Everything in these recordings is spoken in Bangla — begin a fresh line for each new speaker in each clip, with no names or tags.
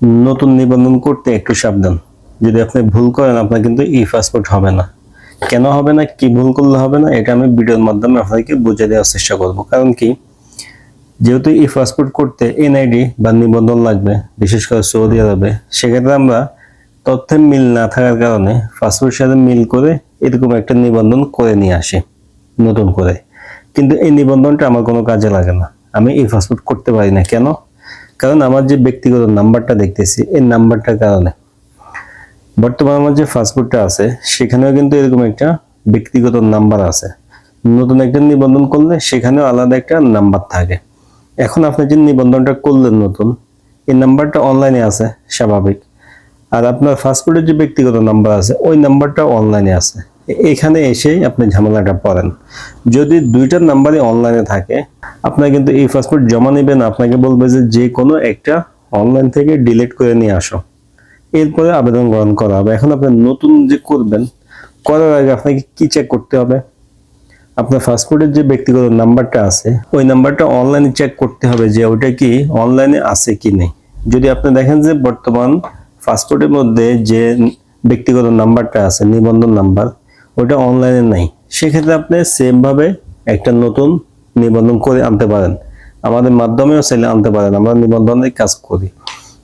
নতুন নিবন্ধন করতে একটু সাবধান। যদি আপনি ভুল করেন আপনার কিন্তু ই পাসপোর্ট হবে না। কেন হবে না, কি ভুল করলে হবে না, এটা আমি ভিডিওর মাধ্যমে আপনাদেরকে বুঝিয়ে দেওয়ার চেষ্টা করব। কারণ কি, যেহেতু ই পাসপোর্ট করতে এনআইডি বা নিবন্ধন লাগবে, বিশেষ করে সৌদি আরবে, সেক্ষেত্রে আমরা তথ্যের মিল না থাকার কারণে পাসপোর্টের সাথে মিল করে এরকম একটা নিবন্ধন করে নিয়ে আসি নতুন করে। কিন্তু এই নিবন্ধনটা আমার কোনো কাজে লাগে না, আমি ই পাসপোর্ট করতে পারি না। কেন? কারণ আমার যে ব্যক্তিগত নাম্বারটা দেখতেছি, এই নাম্বারটার কারণে। বর্তমানে আমার যে পাসপোর্টটা আছে সেখানেও কিন্তু এরকম একটা ব্যক্তিগত নাম্বার আছে। নতুন একটা নিবন্ধন করলে সেখানেও আলাদা একটা নাম্বার থাকে। এখন আপনি যে নিবন্ধনটা করলেন নতুন, এই নাম্বারটা অনলাইনে আছে স্বাভাবিক, আর আপনার পাসপোর্টের যে ব্যক্তিগত নাম্বার আছে ওই নাম্বারটা অনলাইনে আছে। এখানে এসেই আপনি ঝামেলাটা পড়েন। যদি দুইটার নাম্বারই অনলাইনে থাকে, আপনার কিন্তু এই পাসপোর্ট জমা নেবেন, আপনাকে বলবে যে কোনো একটা অনলাইন থেকে ডিলিট করে নিয়ে আসো, এরপরে আবেদন গ্রহণ করা হবে। এখন আপনি নতুন যে করবেন, করার আগে আপনাকে কি চেক করতে হবে? আপনার পাসপোর্টের যে ব্যক্তিগত নাম্বারটা আছে ওই নাম্বারটা অনলাইনে চেক করতে হবে যে ওটা কি অনলাইনে আছে কি নেই। যদি আপনি দেখেন যে বর্তমান পাসপোর্টের মধ্যে যে ব্যক্তিগত নাম্বারটা আছে, নিবন্ধন নাম্বার, ওটা অনলাইনে নাই, সেক্ষেত্রে আপনি সেম ভাবে একটা নতুন নিবন্ধন করে আনতে পারেন। আমাদের মাধ্যমেও চাইলে আনতে পারেন, আমরা নিবন্ধনের কাজ করি।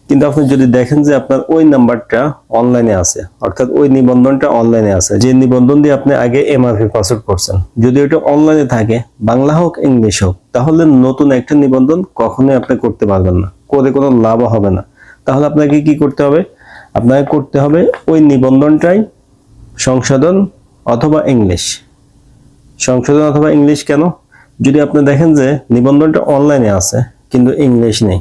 কিন্তু আপনি যদি দেখেন যে আপনার ওই নাম্বারটা অনলাইনে আছে, অর্থাৎ ওই নিবন্ধনটা অনলাইনে আছে, যে নিবন্ধন দিয়ে আপনি আগে এমআরপি পাসপোর্ট করছেন, যদি ওটা অনলাইনে থাকে, বাংলা হোক ইংলিশ হোক, তাহলে নতুন একটা নিবন্ধন কখনোই আপনি করতে পারবেন না, করে কোনো লাভ হবে না। তাহলে আপনাকে কি করতে হবে? আপনাকে করতে হবে ওই নিবন্ধনটাই সংশোধন অথবা ইংলিশ। সংশোধন অথবা ইংলিশ কেন? যদি আপনি দেখেন যে নিবন্ধনটা অনলাইনে আছে কিন্তু ইংলিশ নেই,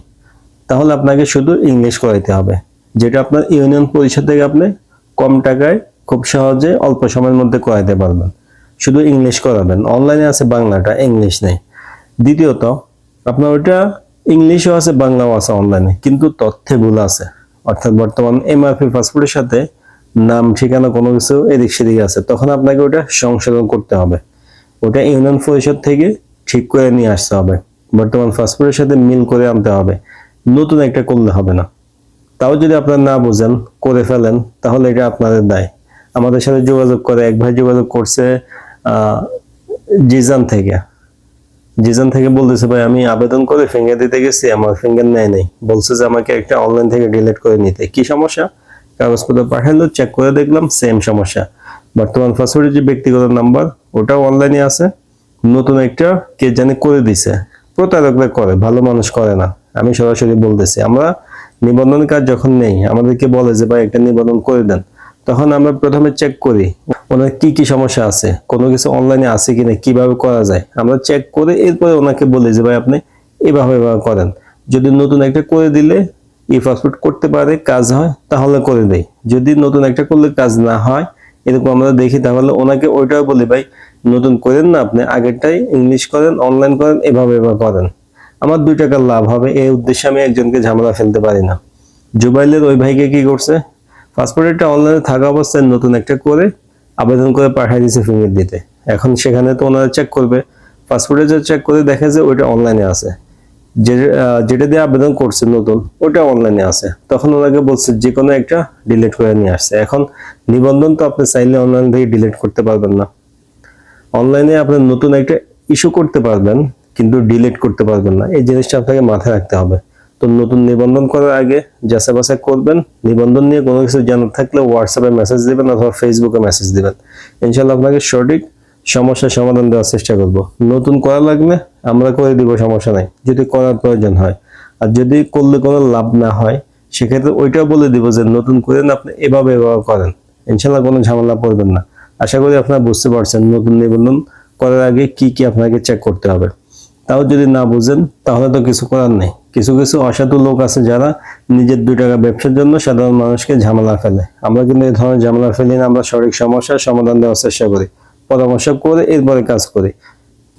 তাহলে আপনাকে শুধু ইংলিশ করাইতে হবে, যেটা আপনার ইউনিয়ন পরিষদ থেকে আপনি কম টাকায় খুব সহজে অল্প সময়ের মধ্যে করাইতে পারবেন। শুধু ইংলিশ করাবেন, অনলাইনে আছে বাংলাটা, ইংলিশ নেই। দ্বিতীয়ত, আপনার ওইটা ইংলিশও আছে বাংলাও আছে অনলাইনে, কিন্তু তথ্যে ভুল আছে। অর্থাৎ বর্তমান এমআরপি পাসপোর্টের সাথে নাম ঠিকানা কোনো কিছু এদিক সেদিক আছে, তখন আপনাকে ওটা সংশোধন করতে হবে। ওটা ইউনিয়ন পরিষদ থেকে ঠিক করে নিয়ে আসতে হবে, বর্তমান পাসপোর্টের সাথে মিল করে আনতে হবে, নতুন একটা করলে হবে না। তাও যদি আপনারা না বুঝেন, করে ফেলেন, তাহলে এটা আপনাদের দায়। আমাদের সাথে যোগাযোগ করে এক ভাই যোগাযোগ করছে জিজান থেকে। জিজান থেকে বলতেছে, ভাই আমি আবেদন করে ফিঙ্গার দিতে গেছি, আমার ফিঙ্গার নেয় নাই, বলছে যে আমাকে একটা অনলাইন থেকে ডিলিট করে নিতে। কি সমস্যা? কাগজপত্র পাঠালো, চেক করে দেখলাম সেম সমস্যা। বর্তমান পাসওয়ার্ডের যে ব্যক্তিগত নাম্বার ওটাও অনলাইনে আছে, নতুন একটা কে জানি করে দিছে। প্রতারকরা করে, ভালো মানুষ করে না, আমি সরাসরি বলতেছি। আমরা নিবন্ধন কাজ যখন নেই, আমাদেরকে বলে যে ভাই একটা নিবন্ধন করে দেন, তখন আমরা প্রথমে চেক করি ওনার কি কি সমস্যা আছে, কোনো কিছু অনলাইনে আছে কিনা, কিভাবে করা যায়, আমরা চেক করে এরপরে ওনাকে বলি যে ভাই আপনি এভাবে এভাবে করেন। যদি নতুন একটা করে দিলে ই পাসপোর্ট করতে পারে, কাজ হয়, তাহলে করে দেই। যদি নতুন একটা করলে কাজ না হয়, এরকম আমরা দেখি, তাহলে ওনাকে ওইটাও বলি ভাই নতুন করেন না, আপনি আগেরটাই ইংলিশ করেন, অনলাইন করেন, এভাবে এভাবে করেন, আমার 2 টাকার লাভ হবে। এই উদ্দেশ্যে আমি একজনকে ঝামেলা ফেলতে পারি না। জুবাইলের ওই ভাইকে কি করছে, পাসপোর্টটা অনলাইনে থাকা অবস্থায় নতুন একটা করে আবেদন করে পাঠিয়ে দিয়েছে ফিঙ্গার দিতে। এখন সেখানে তো ওনারা চেক করবে, পাসপোর্টে যে চেক করে দেখা যায় ওইটা অনলাইনে আছে, যেটা দিয়ে আবেদন করছে নতুন ওটা অনলাইনে আছে, তখন ওনাকে বলছে যে কোনো একটা ডিলিট করে নিয়ে আসছে। এখন নিবন্ধন তো আপনি চাইলে অনলাইন থেকে ডিলিট করতে পারবেন না। অনলাইনে আপনি নতুন একটা ইস্যু করতে পারবেন, কিন্তু ডিলিট করতে পারবেন না। এই জিনিসটা আপনাকে মাথায় রাখতে হবে। তো নতুন নিবন্ধন করার আগে যাচাই বাছাই করবেন। নিবন্ধন নিয়ে কোনো কিছু জানার থাকলে হোয়াটসঅ্যাপে মেসেজ দিবেন অথবা ফেসবুকে মেসেজ দিবেন, ইনশাআল্লাহ আপনাকে সঠিক সমস্যার সমাধান দেওয়ার চেষ্টা করব। নতুন করা লাগলে আমরা করে দিব, সমস্যা নাই, যদি করার প্রয়োজন হয়। আর যদি করলে কোনো লাভ না হয়, সেক্ষেত্রে ওইটাও বলে দিব যে নতুন করেন, আপনি এভাবে এভাবে করেন, ইনশাআল্লাহ কোনো ঝামেলা পড়বেন না। আশা করি আপনারা বুঝতে পারছেন নতুন নিবন্ধন করার আগে কি কি আপনাকে চেক করতে হবে। তাও যদি না বুঝেন, তাহলে তো কিছু করার নেই। কিছু কিছু অসাধু লোক আছে যারা নিজের 2 টাকা ব্যবসার জন্য সাধারণ মানুষকে ঝামেলা ফেলে। আমরা কিন্তু এই ধরনের ঝামেলা ফেলি না, আমরা সঠিক সমস্যার সমাধান দেওয়ার চেষ্টা করি, পরামর্শ করে এরপরে কাজ করি।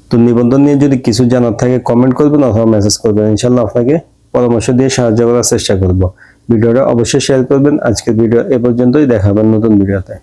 তো নিবন্ধন নিয়ে যদি কিছু জানার থাকে কমেন্ট করবেন অথবা মেসেজ করবেন, ইনশাআল্লাহ আপনাকে পরামর্শ দিয়ে সাহায্য করার চেষ্টা করব। ভিডিওটা অবশ্যই শেয়ার করবেন। আজকের ভিডিও এ পর্যন্তই, দেখা হবে নতুন ভিডিওতে।